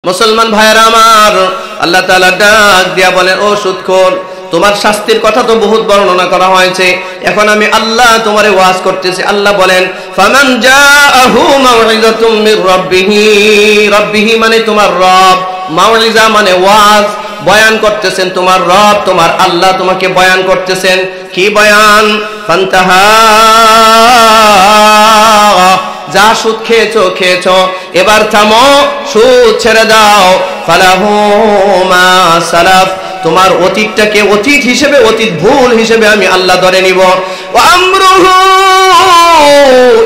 মুসলমান ভাইরা আমার, আল্লাহ তাআলা ডাক দিয়া বলেন, ও সুদখোর, তোমার শাস্তির কথা তো বহুত বর্ণনা করা হয়েছে, এখন আমি আল্লাহ তোমারে ওয়াজ করতেছি। আল্লাহ বলেন, ফামান জাআহু মাউইযাতুম মির রাব্বিহি মানে তোমার রব, মাউইযা মানে ওয়াজ, বয়ান করতেছেন তোমার রব, তোমার আল্লাহ তোমাকে বয়ান করতেছেন। কি বয়ান? ফান্তাহা, যা সুদ খেয়েছো খেয়েছো, এবার থামো, সুদ ছেড়ে দাও। ফালাহু মা সালাফ, তোমার অতীতটাকে অতীত হিসেবে, অতীত ভুল হিসেবে আমি আল্লাহ ধরে নিব। ওয়া আমরুহু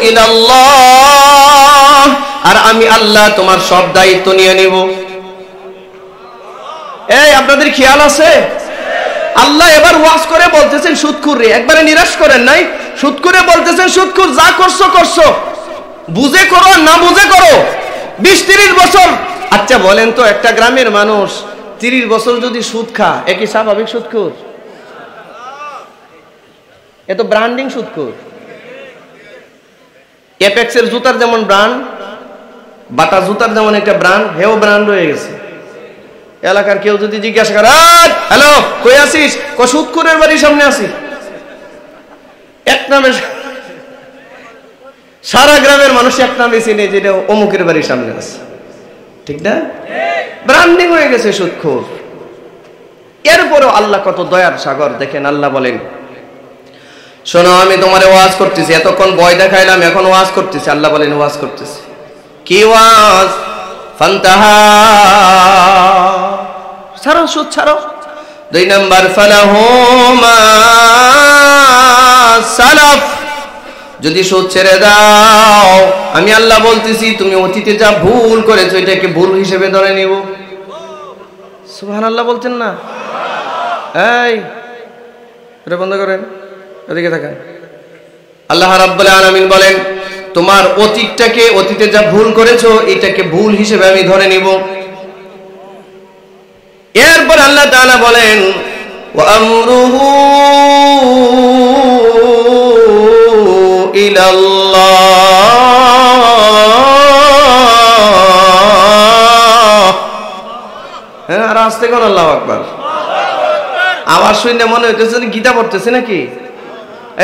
ইলাল্লাহ, আর আমি আল্লাহ তোমার সব দায়িত্ব নিয়ে নিব। এই আপনাদের খেয়াল আছে? আল্লাহ এবার ওয়াজ করে বলতেছেন সুদখোর রে, একবারে নিরাশ করেন নাই, সুদখোরে বলতেছেন সুদখোর যা করছো করছো, বুঝে করো না বুঝে করো, 20-30 বছর। আচ্ছা বলেন তো, একটা গ্রামের মানুষ 30 বছর যদি সুদ খা, একই স্বাভাবিক সুদখোর? এ তো ব্র্যান্ডিং সুদখোর। এপেক্সের জুতার যেমন ব্র্যান্ড, বাটা জুতার যেমন একটা ব্র্যান্ড, হেও ব্র্যান্ড হয়ে গেছে। এলাকার কেউ যদি জিজ্ঞাসা করে, হ্যালো কই আছিস, সুদখোরের বাড়ির সামনে আছি, এক নামে সারা গ্রামের মানুষ এক নামে চিনে, যেটা অমুকের বাড়ির সামনে আছে, ঠিক না? ব্র্যান্ডিং হয়ে গেছে সুদখোর। এরপরেও আল্লাহ কত দয়ার সাগর দেখেন। আল্লাহ বলেন, শোনো আমি তোমারে ওয়াজ করতেছি, এতক্ষণ ভয় দেখাইলাম, এখন ওয়াজ করতেছি। আল্লাহ বলেন ওয়াজ করতেছি। কি ওয়াজ? ফান্তাহা, ছাড়ো সুদ ছাড়ো। 2 নাম্বার, ফালাহু মা সালাফ, যদি সুদ ছেড়ে দাও, আমি আল্লাহ বলতেছি তুমি অতীতে যা ভুল করেছো এটাকে ভুল হিসেবে ধরে নিব। সুবহানাল্লাহ বলছেন না? এই এটা বন্ধ করেন, এদিকে তাকান। আল্লাহ রাব্বুল আলামিন বলেন, তোমার অতীতটাকে, অতীতে যা ভুল করেছো এটাকে ভুল হিসেবে আমি ধরে নিব। এরপর আল্লাহ তাআলা বলেন, ওয়া আমরুহু ইলাল্লাহ। হ্যাঁ, আর আসতে কোন আল্লাহু আকবার। আওয়াজ শুনে মনে হইতেছে গীতা পড়তেছে নাকি?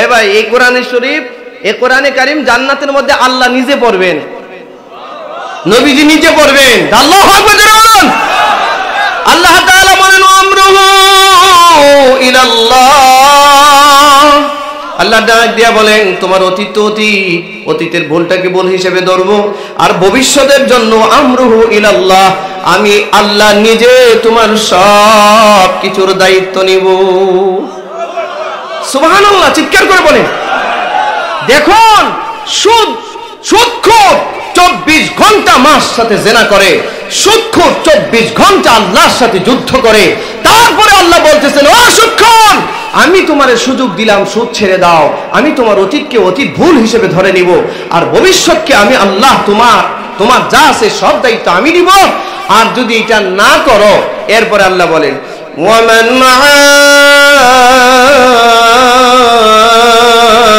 এই ভাই, এই কোরআনে শরীফ, এই কোরআনে কারীম জান্নাতের মধ্যে আল্লাহ নিজে পড়বেন, নবীজি নিজে পড়বেন। আল্লাহু আকবার বলুন। আল্লাহ তাআলা বলেন, আমরুহু ইলাল্লাহ। আল্লাহ ডাক দিয়া বলেন, তোমার অতীত অতীত, অতীতের ভুলটাকে ভুল হিসেবে ধরবো, আর ভবিষ্যতের জন্য আমরুহু ইলাল্লাহ, আমি আল্লাহ নিজে তোমার সব কিছুর দায়িত্ব নিব। সুবহানাল্লাহ, চিৎকার করে বলেন। দেখুন, সুদখোর 24 ঘন্টা মার সাথে জিনা করে, সুদখোর 24 ঘন্টা আল্লাহর সাথে যুদ্ধ করে, তারপরে আল্লাহ বলতেছেন, ও সুদখোর, আমি তোমারে সুযোগ দিলাম, সুদ ছেড়ে দাও, আমি তোমার অতীতকে অতীত ভুল হিসেবে ধরে নিব, আর ভবিষ্যৎকে আমি আল্লাহ তোমার যা আছে সব দায়িত্ব আমি নিব। আর যদি এটা না করো, এরপরে আল্লাহ বলেন, ওয়ামান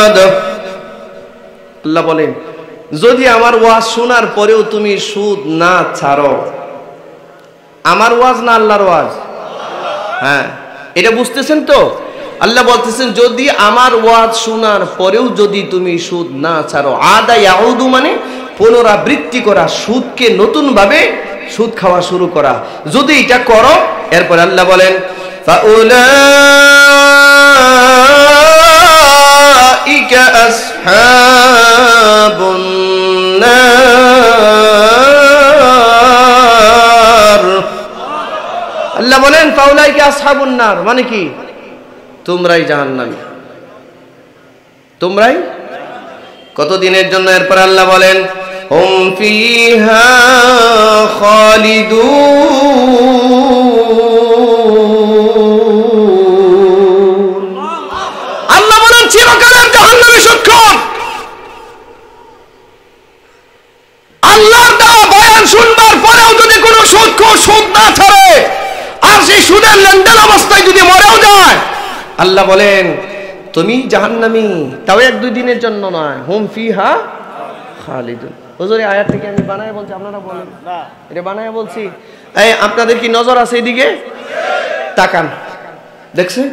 আদ, আল্লাহ বলেন, যদি আমার ওয়াজ শোনার পরেও তুমি সুদ না ছাড়ো, আমার ওয়াজ না আল্লাহর ওয়াজ? হ্যাঁ, এটা বুঝতেছেন তো? আল্লাহ বলতেছেন, যদি আমার ওয়াজ শোনার পরেও যদি তুমি সুদ না ছাড়ো, আদা ইয়াউদু মানে পুনরাবৃত্তি করা, সুদকে নতুন ভাবে সুদ খাওয়া শুরু করা, যদি এটা করো, এরপর আল্লাহ বলেন, ফাউলাইকা আসহাবুন নার। আল্লাহ বলেন, ফাউলাইকা আসহাবুন নার মানে কি? তোমরাই জাহান্নামী, তোমরাই। কতদিনের জন্য? এরপর আল্লাহ বলেন, হুম ফিহা খালিদুন। আল্লাহ বলেন, চিরকালের জাহান্নামী সুদখোর। আল্লাহর দেওয়া বয়ান শুনবার পরেও যদি কোনো সুদখোর সুদ না ছাড়ে, আর সেই সুদের লেনদেন অবস্থায় যদি মরেও যায়, আল্লাহ বলেন তুমি জাহান্নামী, তাও 1-2 দিনের জন্য নয়, হুম ফিহা খালিদুন। হুজুর এই আয়াত থেকে আমি বানায় বলছি, আপনারা বলেন না এটা বানায় বলছি? এই আপনাদের কি নজর আছে এদিকে? তাকান, দেখছেন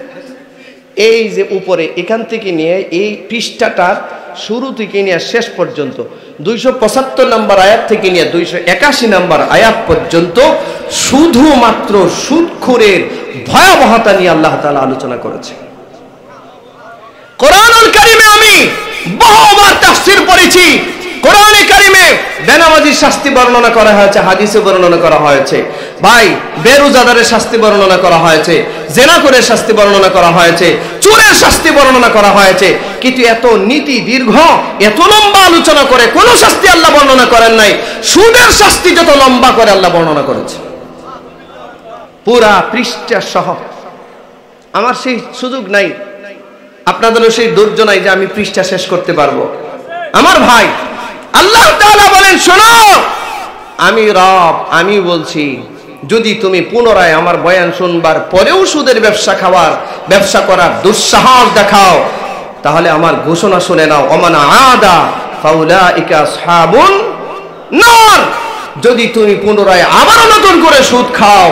এই যে উপরে এখান থেকে নিয়ে এই পৃষ্ঠাটার শুরু থেকে নিয়ে শেষ পর্যন্ত 275 নম্বর আয়াত থেকে নিয়ে 281 নম্বর আয়াত পর্যন্ত শুধুমাত্র সুদখোরের ভয়াবহতা নিয়ে আল্লাহ তাআলা আলোচনা করেছে। কোরআনুল কারীমে আমি বহুবার তাফসীর পড়েছি, কোরআনে কারীমে বেনামাজির শাস্তি বর্ণনা করা হয়েছে, হাদিসে বর্ণনা করা হয়েছে, ভাই বেরোজাদারের শাস্তি বর্ণনা করা হয়েছে, জেনাখোরের শাস্তি বর্ণনা করা হয়েছে, চোরের শাস্তি বর্ণনা করা হয়েছে, কিন্তু এত নীতি দীর্ঘ এত লম্বা আলোচনা করে কোন শাস্তি আল্লাহ বর্ণনা করেন নাই। সুদের শাস্তি যত লম্বা করে আল্লাহ বর্ণনা করেছে, পুরা পৃষ্ঠা সহ। আমার সেই সুযোগ নাই, আপনাদেরও সেই ধৈর্য নাই যে আমি পৃষ্ঠা শেষ করতে পারবো। আমার ভাই, আল্লাহ তাআলা বলেন শোনো, আমি রব, আমি বলছি যদি তুমি পুনরায় আমার বয়ান শুনবার পরেও সুদের ব্যবসা করার দুঃসাহস দেখাও, তাহলে আমার ঘোষণা শুনে নাও, ওমান আদা ফাউলাইকা আসহাবুন নার। যদি তুমি পুনরায় আবার নতুন করে সুদ খাও,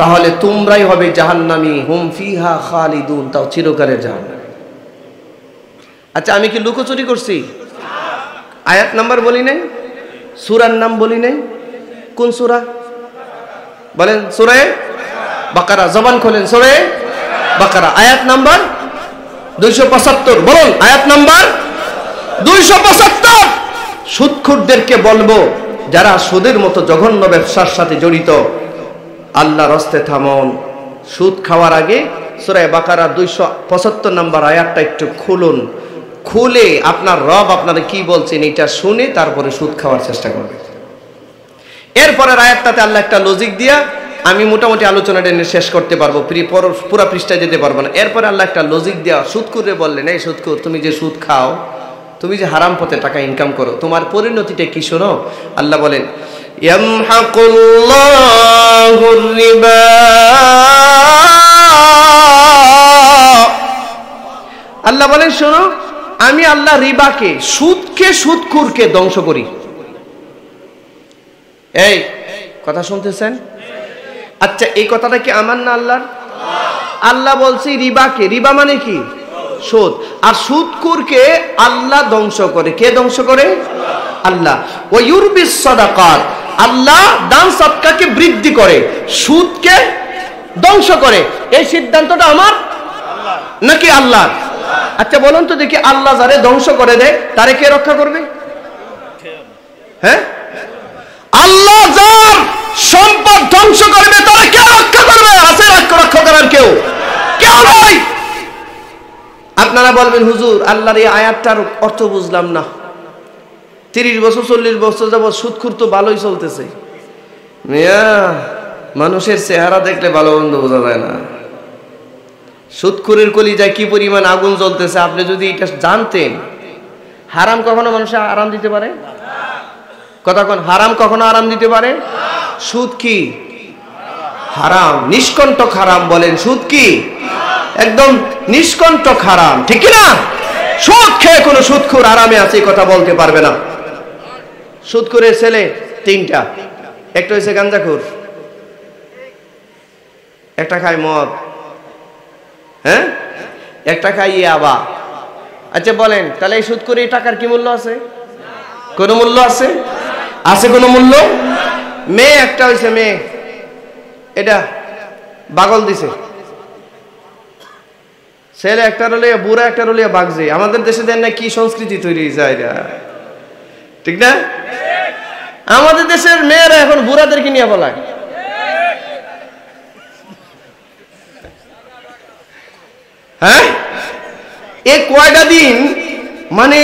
তাহলে তোমরাই হবে জাহান্নামী, হুম ফিহা খালিদুন, তাও চিরকালের জাহান্নামী। আচ্ছা, আমি কি লুকোচুরি করছি? আয়াত নাম্বার বলি নাই, সূরার নাম বলি নাই। কোন সূরা বলেন? সূরা বাকারা। জবান খোলেন, সূরা বাকারা আয়াত নাম্বার 275। বলুন আয়াত নাম্বার 275। সুদখোরদেরকে বলবো, যারা সুদের মতো জঘন্য ব্যবসার সাথে জড়িত, আল্লাহর রাস্তে থামুন। সুদ খাওয়ার আগে সূরা বাকারা 275 নম্বর আয়াতটা একটু খুলুন, খুলে আপনার রব আপনারা কি বলছেন এটা শুনে তারপরে সুদ খাওয়ার চেষ্টা করবে। এরপরের আয়াতটাতে আল্লাহ একটা লজিক দিয়া, আমি মোটামুটি আলোচনাটা নিয়ে শেষ করতে পারবো, পুরো পৃষ্ঠায় যেতে পারবো না। এরপরে আল্লাহ একটা লজিক দেওয়া সুদখোরে বললেন, এই সুদখোর, তুমি যে সুদ খাও, তুমি যে হারাম পথে টাকা ইনকাম করো, তোমার পরিণতিটা কি শোনো। আল্লাহ বলেন, ইয়ামহাকুল্লাহুর রিবা, আল্লাহ বলেন শোনো, আমি আল্লাহ রিবাকে, সুদকে, সুদখোরকে ধ্বংস করি। এই কথা শুনতেছেন? আচ্ছা, এই কথাটা কি আমার না আল্লাহর? আল্লাহ বলছি রিবাকে, রিবা মানে কি? সুদ। আর সুদখোরকে আল্লাহ ধ্বংস করে। কে ধ্বংস করে? আল্লাহ। ওয়া ইউরবিস সাদাকাত, আল্লাহ দান সদকাকে বৃদ্ধি করে, সুদকে ধ্বংস করে। এই সিদ্ধান্তটা আমার নাকি আল্লাহ? আচ্ছা বলুন তো দেখি, আল্লাহ যারে ধ্বংস করে দেয় তারে কে রক্ষা করবে? হ্যাঁ, আল্লাহ যার সম্পদ ধ্বংস করবে তারা কে রক্ষা করবে? আছে রক্ষা করার কেউ? কেউ নাই। আপনারা বলবেন, হুজুর আল্লাহর এই আয়াতটার অর্থ বুঝলাম না। 30 বছর 40 বছর যাবত সুদখোর তো ভালোই চলতেছে। মিয়া, মানুষের চেহারা দেখলে ভালো মন্দ বোঝা যায় না। সুদখোরের কলিজায় কি পরিমাণ আগুন জ্বলতেছে আপনি যদি এটা জানতেন। হারাম কখনো মানুষের আরাম দিতে পারে? কথা কোন? হারাম কখনো আরাম দিতে পারে? সুদ কি হারাম, নিষ্কণ্টক হারাম। বলেন সুদ কি? একদম নিষ্কণ্টক হারাম, ঠিক না? সুদ খেয়ে কোনো সুদখোর আরামে আছে এই কথা বলতে পারবে না। সুদখোরের ছেলে 3টা, একটা হয়েছে গাঁজাখোর, একটা খায় মদ, হ্যাঁ, একটা খায় ইয়াবা। আচ্ছা বলেন, তাহলে এই সুদখোর এই টাকার কি মূল্য আছে? কোনো মূল্য আছে? আছে কোনো মূল্য? মেয়ে একটা হয়েছে, মেয়ে এটা পাগল দিছে, ছেলে একটা রলে বুড়া একটা রলে বাগজে। আমাদের দেশে দেন না কি সংস্কৃতি তৈরি যায়, ঠিক না? আমাদের দেশের মেয়েরা এখন বুড়াদেরকে নিয়ে বলায়। হ্যাঁ, এই কয়টা দিন মানে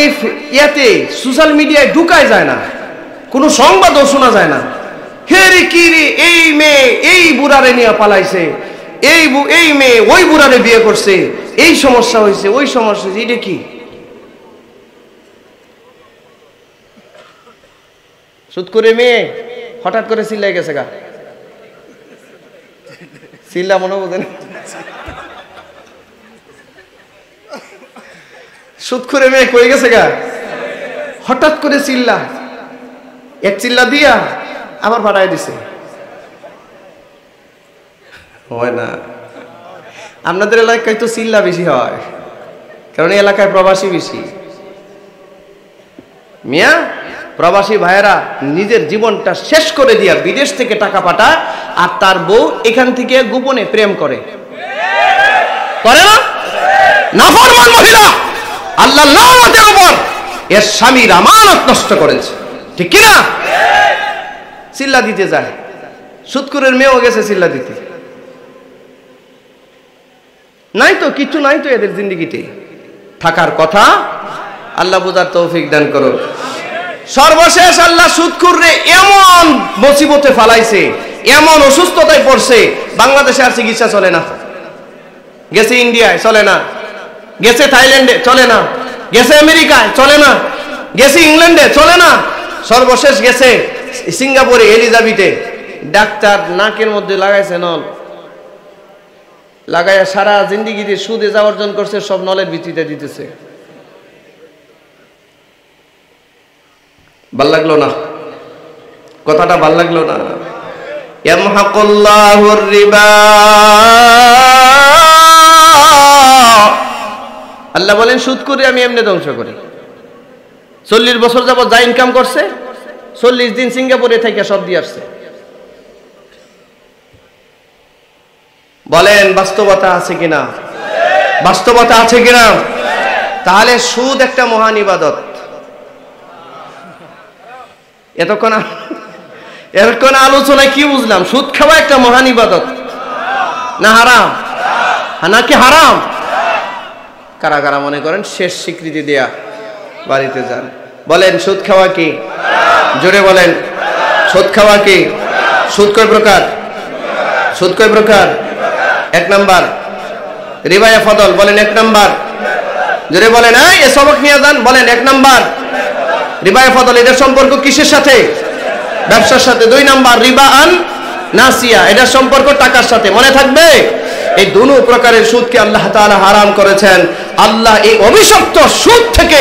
ইয়াতে সোশ্যাল মিডিয়ায় ঢুকায় যায় না, কোনো সংবাদও শোনা যায় না। হে রে কি রে, এই মেয়ে এই বুড়ারে নিয়ে পালাইছে, এই মেয়ে ওই বুড়ারে বিয়ে করছে, এই সমস্যা হয়েছে, ওই সমস্যা হয়েছে। এটা কি? সুদ করে মেয়ে হঠাৎ করে চিল্লাই গেছে গা, চিল্লা মনে বোঝেন। সুদ করে মেয়ে কই গেছে গা, হঠাৎ করে চিল্লা। এক চিল্লা দিয়া আবার পাঠায় দিছে। হয় না? আপনাদের এলাকায় তো চিল্লা বেশি হয়, কারণ এই এলাকায় প্রবাসী বেশি। মিয়া, প্রবাসী ভাইয়েরা নিজের জীবনটা শেষ করে দিয়া বিদেশ থেকে টাকা পাঠায়, আর তার বউ এখান থেকে গোপনে প্রেম করে না? নাফরমান মহিলা আল্লাহর লানতের উপর এর স্বামীর আমানত নষ্ট করেছে, ঠিক কি না? চিল্লা দিতে যায়, সুদখোরের মেয়েও গেছে চিল্লা দিতে। নাই তো কিছু, নাই তো এদের জিন্দেগিতে থাকার কথা। আল্লাহ বুঝার তৌফিক দান করুন। সর্বশেষ আল্লাহ সুদখোররে এমন মুসিবতে ফালাইছে, এমন অসুস্থতায় পড়ছে, বাংলাদেশে আর চিকিৎসা চলে না। গেছে ইন্ডিয়ায়, চলে না। গেছে থাইল্যান্ডে, চলে না। গেছে আমেরিকায়, চলে না। গেছে ইংল্যান্ডে, চলে না। সর্বশেষ গেছে সিঙ্গাপুরে, এলিজাবেথে। ডাক্তার নাকের মধ্যে লাগাইছে নল, লাগাইয়া সারা জিন্দিগিতে সুদে যা অর্জন করছে সব নলের ভিত্তিতে দিতেছে। ভাল লাগলো না? কথাটা ভাল লাগলো না? ইয়ামহাকুল্লাহুর রিবা, আল্লাহ বলেন সুদ করে আমি এমনি ধ্বংস করি। 40 বছর যাবত যা ইনকাম করছে, 40 দিন সিঙ্গাপুরে থেকে সব দিয়ে আসছে। বলেন বাস্তবতা আছে কিনা? বাস্তবতা আছে কিনা? তাহলে সুদ একটা মহান ইবাদত। এতক্ষণ আলোচনায় কি বুঝলাম? সুদ খাওয়া একটা মহান ইবাদত না হারাম? নাকি হারাম? কারা কারা মনে করেন শেষ স্বীকৃতি দেয়া বাড়িতে যান। বলেন সুদ খাওয়া কি? জোরে বলেন সুদ খাওয়া কি? সুদ কয় প্রকার? সুদ কয় প্রকার? 1 নাম্বার রিবায়ে ফদল। বলেন 1 নাম্বার। জোরে বলেন, এই সবক নিয়ে যান। বলেন 1 নাম্বার রিবায়ে ফদল। এটার সম্পর্ক কিসের সাথে? ব্যবসার সাথে। 2 নাম্বার রিবা আন নাসিয়া, এটার সম্পর্ক টাকার সাথে। মনে থাকবে? এই দুটো প্রকারের সুদকে আল্লাহ তাআলা হারাম করেছেন। আল্লাহ এই অভিশপ্ত সুদ থেকে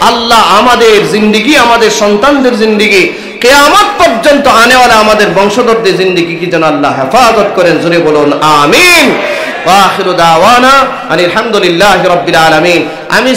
আল্লাহ আমাদের জিন্দেগি, আমাদের সন্তানদের জিন্দেগি, কিয়ামত পর্যন্ত আনেওয়ালা আমাদের বংশধরদের জিন্দেগি কি যেন আল্লাহ হেফাজত করেন। জোরে বলুন আমিন। ওয়া আখিরু দাওয়ানা আলহামদুলিল্লাহি রাব্বিল আলামিন। আমি